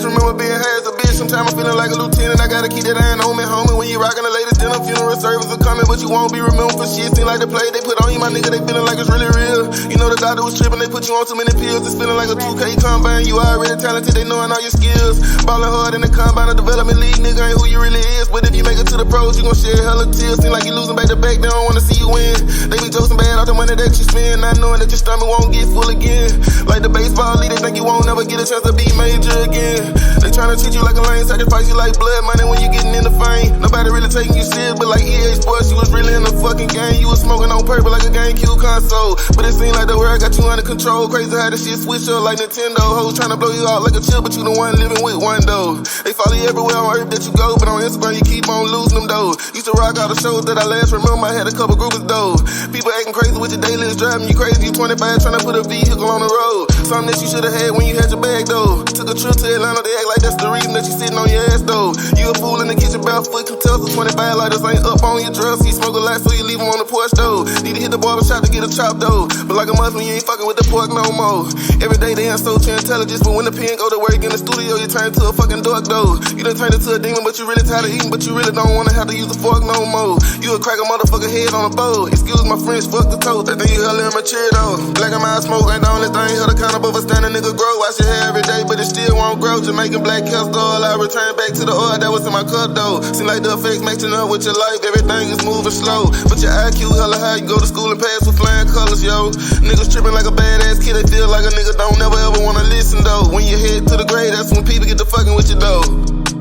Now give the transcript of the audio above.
remember being high as a bitch. Sometimes I'm feeling like a lieutenant. I gotta keep that iron on me, homie. When you rockin' the latest dinner, funeral service are coming, but you won't be remembered for shit. Seem like the play they put on you, my nigga, they feeling like it's really real. You know the doctor was tripping, they put you on too many pills. It's feeling like a 2K combine. You already talented, they knowing all your skills. Ballin' hard in the combine, the development league, nigga ain't who you really is. But if you make it to the pros, you gon' shed hella tears. Seem like you losing back to back, they don't wanna see you win. They be joking bad off the money that you spend, not knowing that your stomach won't get full again. Like the baseball league, they think you won't never get a chance to be major again. They tryna treat you like a lame, sacrifice you like blood money when you getting in the fame. Nobody really taking you serious, but like EA Sports, you was really in the fucking game. You was smoking on purple like a GameCube console. But it seemed like the world got you under control. Crazy how the shit switch up like Nintendo. Hoes tryna blow you out like a chip, but you the one living with one though. They follow you everywhere on earth that you go, but on Instagram you keep on losing them though. Used to rock all the shows that I last remember, I had a couple groups though. People acting crazy with your daily, it's driving you crazy. You 25 tryna put a vehicle on the road. Something that you should've had when you had your bag though. Took a trip to Atlanta, they act like that's the reason that you sitting on your ass though. You a fool in the kitchen, barefoot, can tell the 25 lighters ain't up on your dress. You smoke a lot, so you leave them on the porch though. Need to hit the barbershop to get a chop though. But like a Muslim, you ain't fucking with the pork no more. Every day they insult your intelligence, but when the pen go to work in the studio, you turn to a fucking dork though. You done turned into a demon, but you really tired of eating, but you really don't wanna have to use a fork no more. You a crack a motherfucker head on a bowl. Excuse my French, fuck the toast. I think you hella immature though. Black and mild smoke ain't the only thing. Hell the kind of overstanding nigga grow. Wash your hair every day, but it still won't grow. Jamaican black castor oil, I return back to the oil that was in my cup though. Seem like the effects matching up with your life. Everything is moving slow, but your IQ hella high. You go to school and pass with flying colors, yo. Niggas tripping like a badass kid. They feel like a nigga don't never ever wanna listen though. When you head to the grave, that's when people get to fucking with you though.